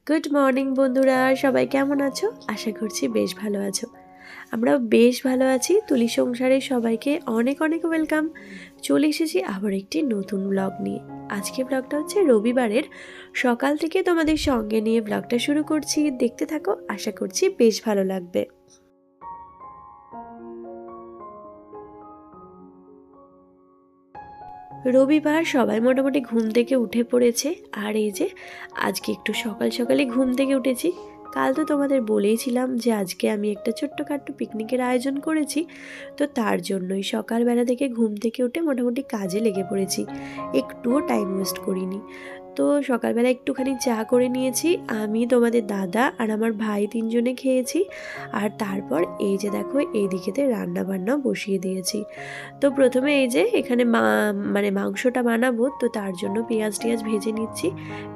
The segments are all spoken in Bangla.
গুড মর্নিং বন্ধুরা, সবাই কেমন আছো? আশা করছি বেশ ভালো আছো। আমরাও বেশ ভালো আছি। তুলি সংসারে সবাইকে অনেক অনেক ওয়েলকাম। চলে এসেছি আবার একটি নতুন ব্লগ নিয়ে। আজকে ব্লগটা হচ্ছে রবিবারের সকাল থেকে তোমাদের সঙ্গে নিয়ে ব্লগটা শুরু করছি। দেখতে থাকো, আশা করছি বেশ ভালো লাগবে। রবিবার সবাই মোটামুটি ঘুম থেকে উঠে পড়েছে। আর এই যে আজকে একটু সকাল সকালে ঘুম থেকে উঠেছি। কাল তো তোমাদের বলেইছিলাম যে আজকে আমি একটা ছোট্টখাট্টো পিকনিকের আয়োজন করেছি, তো তার জন্যই সকালবেলা থেকে ঘুম থেকে উঠে মোটামুটি কাজে লেগে পড়েছি, একটুও টাইম ওয়েস্ট করিনি। তো সকালবেলা একটুখানি চা করে নিয়েছি আমি, তোমাদের দাদা আর আমার ভাই তিনজনে খেয়েছি। আর তারপর এই যে দেখো এইদিকেতে রান্না বান্নাও বসিয়ে দিয়েছি। তো প্রথমে এই যে এখানে মাংসটা বানাবো, তো তার জন্য পেঁয়াজ টিয়াজ ভেজে নিচ্ছি।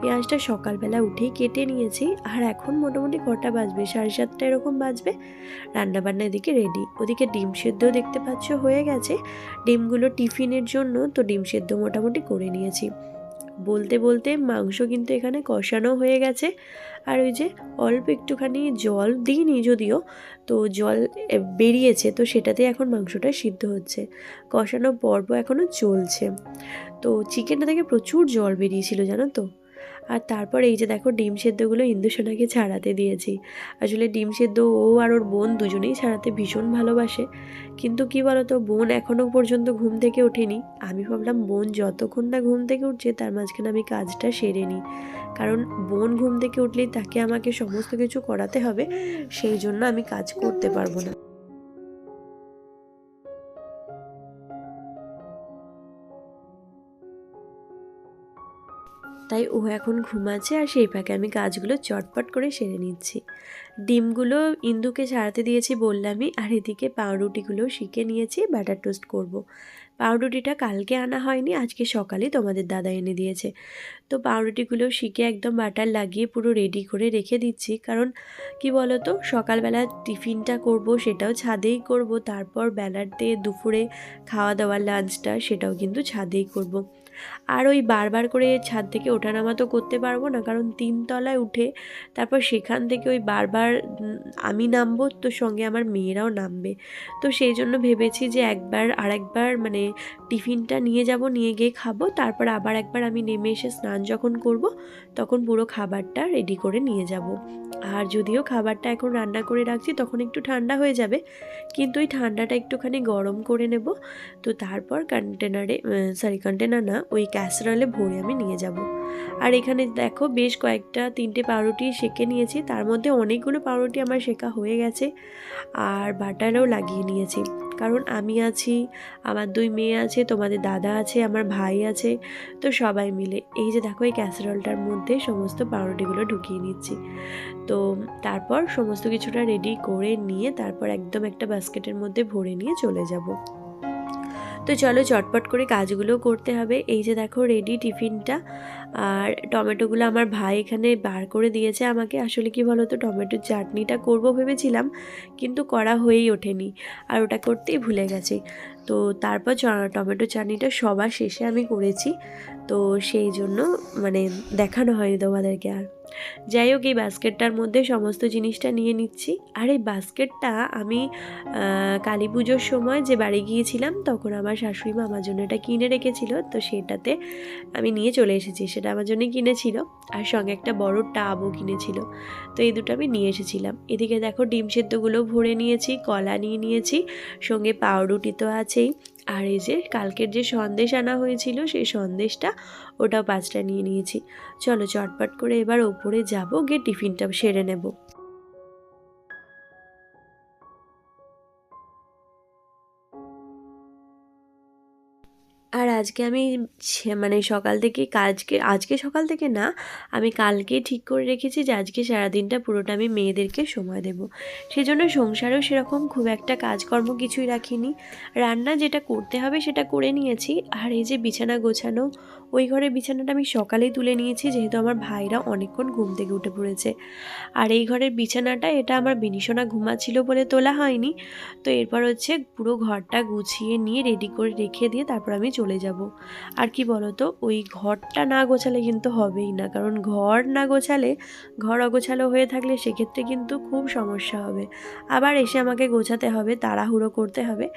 পেঁয়াজটা সকালবেলা উঠেই কেটে নিয়েছি। আর এখন মোটামুটি কটা বাজবে, 7:30 এরকম বাজবে। রান্নাবান্না এদিকে রেডি। ওদিকে ডিম সেদ্ধও দেখতে পাচ্ছ হয়ে গেছে, ডিমগুলো টিফিনের জন্য। তো ডিম সেদ্ধ মোটামুটি করে নিয়েছি। বলতে বলতে মাংস কিন্তু এখানে কষানো হয়ে গেছে। আর ওই যে অল্প একটুখানি জল দিইনি যদিও, তো জল বেরিয়েছে, তো সেটাতে এখন মাংসটা সিদ্ধ হচ্ছে। কষানো পর্ব এখনও চলছে। তো চিকেনটা থেকে প্রচুর জল বেরিয়েছিল জানো তো। আর তারপর এই যে দেখো ডিম সেদ্ধগুলো ইন্দুসোনাকে ছাড়াতে দিয়েছি। আসলে ডিম সেদ্ধ ও আর ওর বোন দুজনেই ছাড়াতে ভীষণ ভালোবাসে। কিন্তু কি বলতো, বোন এখনও পর্যন্ত ঘুম থেকে ওঠেনি। আমি ভাবলাম বোন যতক্ষণ না ঘুম থেকে উঠছে তার মাঝখানে আমি কাজটা সেরে নিই, কারণ বোন ঘুম থেকে উঠলেই তাকে আমাকে সমস্ত কিছু করাতে হবে, সেই জন্য আমি কাজ করতে পারবো না। তাই ও এখন ঘুমাচ্ছে, আর সেই ফাঁকে আমি কাজগুলো চটপট করে সেরে নিচ্ছি। ডিমগুলো ইন্দুকে ছাড়াতে দিয়েছি বললামই। আর এদিকে পাউরুটিগুলো শিখে নিয়েছি, বাটার টোস্ট করব। পাউরুটিটা কালকে আনা হয়নি, আজকে সকালেই তোমাদের দাদা এনে দিয়েছে। তো পাউরুটিগুলো শিখে একদম বাটার লাগিয়ে পুরো রেডি করে রেখে দিচ্ছি, কারণ কি বলতো, সকালবেলা টিফিনটা করব সেটাও ছাদেই করব, তারপর বেলার দিয়ে দুপুরে খাওয়া দাওয়ার লাঞ্চটা সেটাও কিন্তু ছাদেই করব। আর ওই বারবার করে ছাদ থেকে ওঠানামা তো করতে পারবো না, কারণ 3 তলায় উঠে তারপর সেখান থেকে ওই বারবার আমি নামবো, তো সঙ্গে আমার মেয়েরাও নামবে। তো সেই জন্য ভেবেছি যে একবার আরেকবার টিফিনটা নিয়ে যাব, নিয়ে গিয়ে খাবো, তারপর আবার একবার আমি নেমে এসে স্নান যখন করব তখন পুরো খাবারটা রেডি করে নিয়ে যাব। আর যদিও খাবারটা এখন রান্না করে রাখছি তখন একটু ঠান্ডা হয়ে যাবে, কিন্তু ওই ঠান্ডাটা একটুখানি গরম করে নেব। তো তারপর কন্টেনার না, ওই ক্যাসারোলে ভরে আমি নিয়ে যাব। আর এখানে দেখো বেশ কয়েকটা 3টে পাউরুটি সেঁকে নিয়েছি, তার মধ্যে অনেকগুলো পাউরুটি আমার সেঁকা হয়ে গেছে। আর বাটারও লাগিয়ে নিয়েছি, কারণ আমি আছি, আমার 2 মেয়ে আছে, তোমাদের দাদা আছে, আমার ভাই আছে। তো সবাই মিলে এই যে দেখো এই ক্যাসারোলটার মধ্যে সমস্ত পাউরুটিগুলো ঢুকিয়ে নিচ্ছি। তো তারপর সমস্ত কিছুটা রেডি করে নিয়ে তারপর একদম একটা বাস্কেটের মধ্যে ভরে নিয়ে চলে যাব। তো চলো চটপট করে কাজগুলো করতে হবে। এই যে দেখো রেডি টিফিনটা। আর টমেটোগুলো আমার ভাই এখানে বার করে দিয়েছে আমাকে। আসলে কি বলো তো, টমেটোর চাটনিটা করব ভেবেছিলাম, কিন্তু করা হয়েই ওঠেনি, আর ওটা করতেই ভুলে গেছি। তো তারপর টমেটো চাটনিটা সবার শেষে আমি করেছি, তো সেই জন্য দেখানো হয়নি তোমাদেরকে। আর যাই হোক, এই বাস্কেটটার মধ্যে সমস্ত জিনিসটা নিয়ে নিচ্ছি। আর এই বাস্কেটটা আমি কালী পুজোর সময় যে বাড়ি গিয়েছিলাম তখন আমার শাশুড়ি মা আমার জন্য এটা কিনে রেখেছিল, তো সেটাতে আমি নিয়ে চলে এসেছি। সেটা আমার জন্যই কিনেছিল, আর সঙ্গে একটা বড় টাবও কিনেছিল। তো এই দুটো আমি নিয়ে এসেছিলাম। এদিকে দেখো ডিম সেদ্ধগুলো ভরে নিয়েছি, কলা নিয়ে নিয়েছি, সঙ্গে পাউরুটি তো আছেই। আর এই যে কালকের যে সন্দেশ আনা হয়েছিল সেই সন্দেশটা, ওটাও 5টা নিয়ে নিয়েছি। চলো চটপট করে এবার ওপরে যাব, গিয়ে টিফিনটা সেরে নেব। আর আজকে আমি সকাল থেকে আজকে সকাল থেকে না, আমি কালকে ঠিক করে রেখেছি যে আজকে সারাদিনটা পুরোটা আমি মেয়েদেরকে সময় দেব। সেজন্য সংসারেও সেরকম খুব একটা কাজকর্ম কিছুই রাখিনি। রান্না যেটা করতে হবে সেটা করে নিয়েছি। আর এই যে বিছানা গোছানো, ওই ঘরের বিছানাটা আমি সকালেই তুলে নিয়েছি, যেহেতু আমার ভাইরা অনেকক্ষণ ঘুম থেকে উঠে পড়েছে। আর এই ঘরের বিছানাটা, এটা আমার বিনিশোনা ঘুমাচ্ছিল বলে তোলা হয়নি। তো এরপর হচ্ছে পুরো ঘরটা গুছিয়ে নিয়ে রেডি করে রেখে দিয়ে তারপর আমি চলে যাব। আর কি বলো তো, ওই ঘরটা না গোছালে কিন্তু হবেই না, কারণ ঘর না গোছালে, ঘর অগোছালো হয়ে থাকলে সেক্ষেত্রে কিন্তু খুব সমস্যা হবে। আবার এসে আমাকে গোছাতে হবে, তাড়াহুড়ো করতে হবে।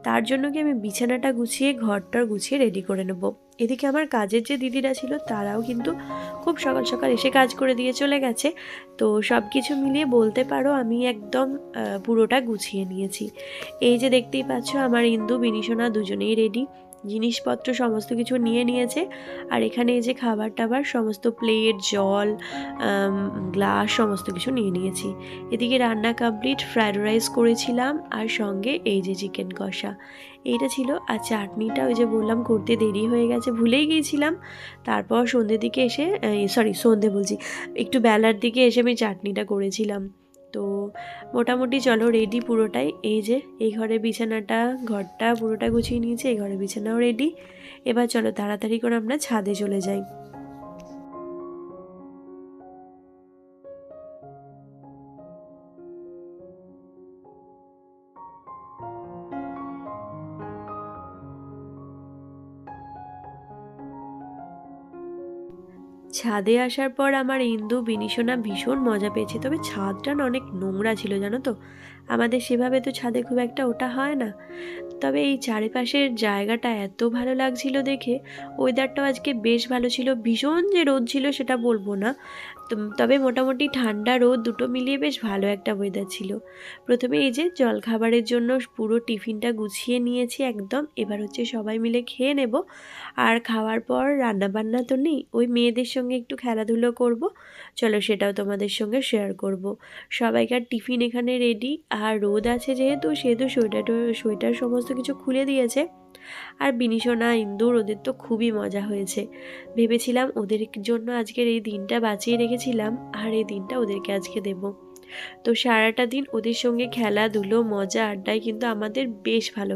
তার জন্য কি আমি বিছানাটা গুছিয়ে ঘরটা গুছিয়ে রেডি করে নেব। এদিকে আমার কাজের যে দিদিরা ছিল তারাও কিন্তু খুব সকাল সকাল এসে কাজ করে দিয়ে চলে গেছে। তো সব কিছু মিলিয়ে বলতে পারো আমি একদম পুরোটা গুছিয়ে নিয়েছি। এই যে দেখতেই পাচ্ছ আমার ইন্দু বিনিশোনা দুজনেই রেডি, জিনিসপত্র সমস্ত কিছু নিয়ে নিয়েছে। আর এখানে এই যে খাবার টাবার সমস্ত প্লেট, জল, গ্লাস সমস্ত কিছু নিয়ে নিয়েছি। এদিকে রান্না কমপ্লিট, ফ্রায়েড রাইস করেছিলাম আর সঙ্গে এই যে চিকেন কষা এইটা ছিল। আর চাটনিটা ওই যে বললাম করতে দেরি হয়ে গেছে, ভুলেই গিয়েছিলাম। তারপর সন্ধ্যের দিকে এসে, সন্ধ্যে বলছি, একটু বেলার দিকে এসে আমি চাটনিটা করেছিলাম। তো মোটামুটি চলো রেডি পুরোটাই। এই যে এই ঘরের বিছানাটা, ঘরটা পুরোটা গুছিয়ে নিয়েছি, এই ঘরের বিছানাও রেডি। এবার চলো তাড়াতাড়ি করে আমরা ছাদে চলে যাই। ছাদে আসার পর আমার ইন্দু বিনিশোনা ভীষণ মজা পেয়েছে, তবে ছাদটা না অনেক নোংরা ছিল জানো তো, আমাদের সেভাবে তো ছাদে খুব একটা ওটা হয় না। তবে এই চারিপাশের জায়গাটা এত ভালো লাগছিল দেখে, ওয়েদারটাও আজকে বেশ ভালো ছিল। ভীষণ যে রোদ ছিল সেটা বলবো না, তবে মোটামুটি ঠান্ডা রোদ দুটো মিলিয়ে বেশ ভালো একটা ওয়েদার ছিল। প্রথমে এই যে জলখাবারের জন্য পুরো টিফিনটা গুছিয়ে নিয়েছি একদম। এবার হচ্ছে সবাই মিলে খেয়ে নেব। আর খাওয়ার পর রান্নাবান্না তো নেই, ওই মেয়েদের সঙ্গে একটু খেলাধুলো করব। চলো সেটাও তোমাদের সঙ্গে শেয়ার করব। সবাইকার টিফিন এখানে রেডি। আর রোদ আছে যেহেতু, সেহেতু সোয়েটার সোয়েটার সমস্ত কিছু খুলে দিয়েছে। আর বিনিশোনা, ইন্দুর, ওদের তো খুবই মজা হয়েছে। ভেবেছিলাম ওদের জন্য আজকের এই দিনটা বাঁচিয়ে রেখেছিলাম, আর এই দিনটা ওদেরকে আজকে দেব। তো সারাটা দিন ওদের সঙ্গে খেলাধুলো, মজা, আড্ডায় কিন্তু আমাদের বেশ ভালো।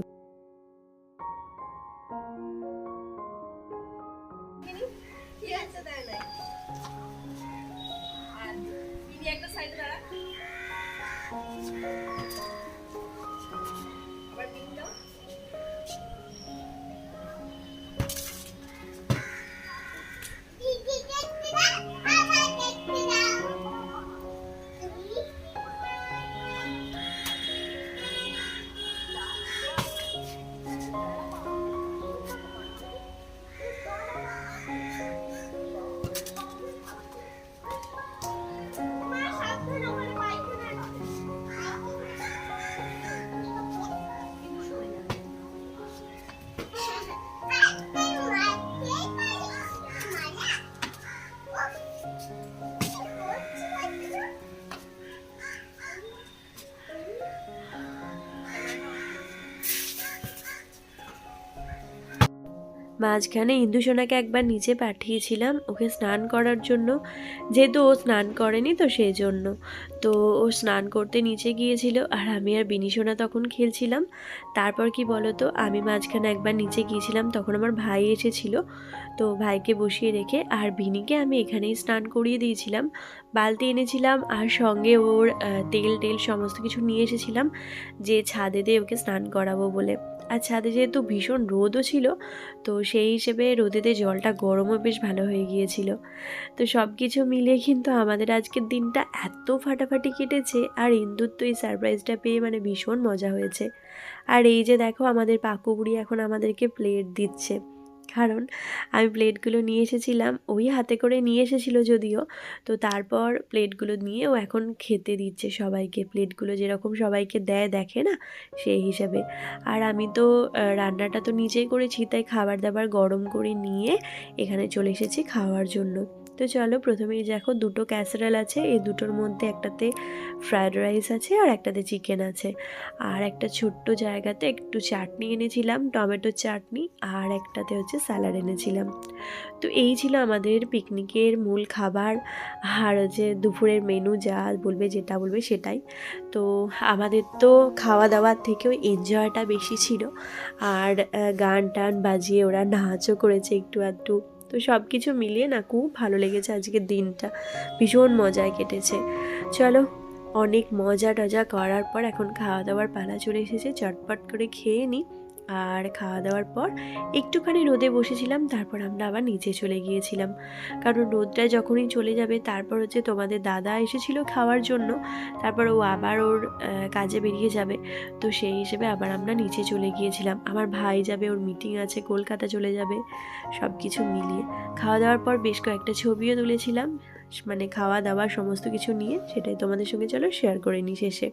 মাঝখানে ইন্দুসোনাকে একবার নিচে পাঠিয়েছিলাম ওকে স্নান করার জন্য, যেহেতু ও স্নান করেনি তো সেই জন্য। তো ও স্নান করতে নিচে গিয়েছিল, আর আমি আর বিনিসোনা তখন খেলছিলাম। তারপর কি বলো তো, আমি মাঝখানে একবার নিচে গিয়েছিলাম, তখন আমার ভাই এসেছিল। তো ভাইকে বসিয়ে রেখে আর বিনিকে আমি এখানেই স্নান করিয়ে দিয়েছিলাম। বালতি এনেছিলাম আর সঙ্গে ওর তেল টেল সমস্ত কিছু নিয়ে এসেছিলাম, যে ছাদে দিয়ে ওকে স্নান করাবো বলে। আর ছাদে যেহেতু ভীষণ রোদও ছিল, তো সেই হিসেবে রোদেতে জলটা গরমও বেশ ভালো হয়ে গিয়েছিল। তো সব কিছু মিলিয়ে কিন্তু আমাদের আজকের দিনটা এত ফাটাফাটি কেটেছে। আর ইন্দুর তো এই সারপ্রাইজটা পেয়ে মানে ভীষণ মজা হয়েছে। আর এই যে দেখো আমাদের পাকুবুড়ি এখন আমাদেরকে প্লেট দিচ্ছে, কারণ আমি প্লেটগুলো নিয়ে এসেছিলাম, ওই হাতে করে নিয়ে এসেছিল যদিও। তো তারপর প্লেটগুলো নিয়ে ও এখন খেতে দিচ্ছে সবাইকে, প্লেটগুলো যেরকম সবাইকে দেয় দেখে না, সেই হিসাবে। আর আমি তো রান্নাটা তো নিজেই করেছি, তাই খাবার দাবার গরম করে নিয়ে এখানে চলে এসেছি খাওয়ার জন্য। তো চলো প্রথমেই দেখো দুটো ক্যাসারেল আছে, এই দুটোর মধ্যে একটাতে ফ্রায়েড রাইস আছে আর একটাতে চিকেন আছে। আর একটা ছোট্ট জায়গাতে একটু চাটনি এনেছিলাম, টমেটোর চাটনি, আর একটাতে হচ্ছে স্যালাড এনেছিলাম। তো এই ছিল আমাদের পিকনিকের মূল খাবার। আর হচ্ছে দুপুরের মেনু, যা বলবে যেটা বলবে সেটাই। তো আমাদের তো খাওয়া দাওয়ার থেকেও এনজয়টা বেশি ছিল। আর গান টান বাজিয়ে ওরা নাচও করেছে একটু আধটু। তো সব কিছু মিলিয়ে না খুব ভালো লেগেছে আজকের দিনটা, ভীষণ মজায় কেটেছে। চলো অনেক মজা টজা করার পর এখন খাওয়া দাওয়ার পালা চলে এসেছে, চটপট করে খেয়ে নিই। আর খাওয়া দাওয়ার পর একটুখানি রোদে বসেছিলাম, তারপর আমরা আবার নিচে চলে গিয়েছিলাম। কারণ রোদটা যখনই চলে যাবে তারপর হচ্ছে তোমাদের দাদা এসেছিল খাওয়ার জন্য, তারপর ও আবার ওর কাজে বেরিয়ে যাবে। তো সেই হিসেবে আবার আমরা নিচে চলে গিয়েছিলাম। আমার ভাই যাবে, ওর মিটিং আছে, কলকাতা চলে যাবে, সব কিছু মিলিয়ে। খাওয়া দাওয়ার পর বেশ কয়েকটা ছবিও তুলেছিলাম, মানে খাওয়া দাওয়া সমস্ত কিছু নিয়ে, সেটাই তোমাদের সঙ্গে চলো শেয়ার করে নিই শেষে।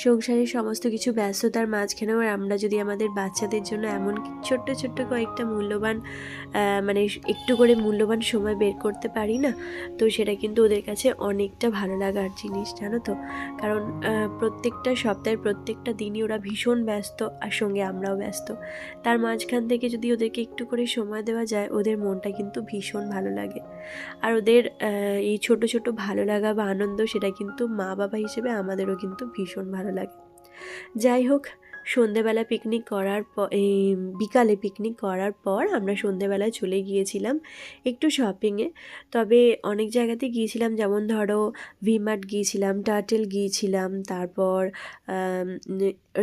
সংসারের সমস্ত কিছু ব্যস্ততার মাঝখানেও আমরা যদি আমাদের বাচ্চাদের জন্য এমন ছোট্ট ছোট্ট কয়েকটা মূল্যবান মানে একটু করে মূল্যবান সময় বের করতে পারি না, তো সেটা কিন্তু ওদের কাছে অনেকটা ভালো লাগার জিনিস, জানো তো। কারণ প্রত্যেকটা সপ্তাহের প্রত্যেকটা দিনই ওরা ভীষণ ব্যস্ত, আর সঙ্গে আমরাও ব্যস্ত। তার মাঝখান থেকে যদি ওদেরকে একটু করে সময় দেওয়া যায়, ওদের মনটা কিন্তু ভীষণ ভালো লাগে। আর ওদের এই ছোট ছোট ভালো লাগা বা আনন্দ, সেটা কিন্তু মা বাবা হিসেবে আমাদেরও কিন্তু ভীষণ ভালো লাগে। যাই হোক, সন্ধেবেলা পিকনিক করার পর, এই বিকালে পিকনিক করার পর আমরা সন্ধেবেলায় চলে গিয়েছিলাম একটু শপিংয়ে। তবে অনেক জায়গাতে গিয়েছিলাম, যেমন ধরো ভিমার্ট গিয়েছিলাম, টার্টেল গিয়েছিলাম, তারপর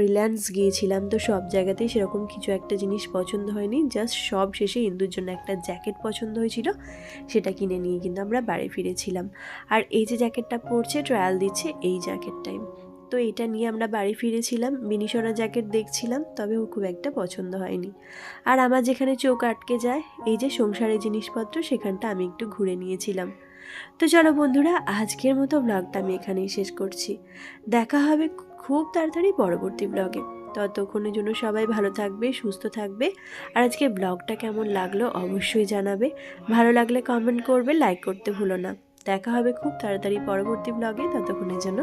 রিলায়েন্স গিয়েছিলাম। তো সব জায়গাতেই সেরকম কিছু একটা জিনিস পছন্দ হয়নি, জাস্ট সব শেষে ইন্দুর জন্য একটা জ্যাকেট পছন্দ হয়েছিল, সেটা কিনে নিয়ে কিন্তু আমরা বাড়ি ফিরেছিলাম। আর এই যে জ্যাকেটটা পরছে, ট্রায়াল দিচ্ছে এই জ্যাকেটটাই, তো এটা নিয়ে আমরা বাড়ি ফিরেছিলাম। মিনিসোনা জ্যাকেট দেখছিলাম, তবে ও খুব একটা পছন্দ হয়নি। আর আমার যেখানে চোখ আটকে যায়, এই যে সংসারের জিনিসপত্র, সেখানটা আমি একটু ঘুরে নিয়েছিলাম। তো চলো বন্ধুরা, আজকের মতো ব্লগটা আমি এখানেই শেষ করছি। দেখা হবে খুব তাড়াতাড়ি পরবর্তী ব্লগে। ততক্ষণের জন্য সবাই ভালো থাকবে, সুস্থ থাকবে। আর আজকে ব্লগটা কেমন লাগলো অবশ্যই জানাবে। ভালো লাগলে কমেন্ট করবে, লাইক করতে ভুলো না। দেখা হবে খুব তাড়াতাড়ি পরবর্তী ব্লগে, ততক্ষণের জন্য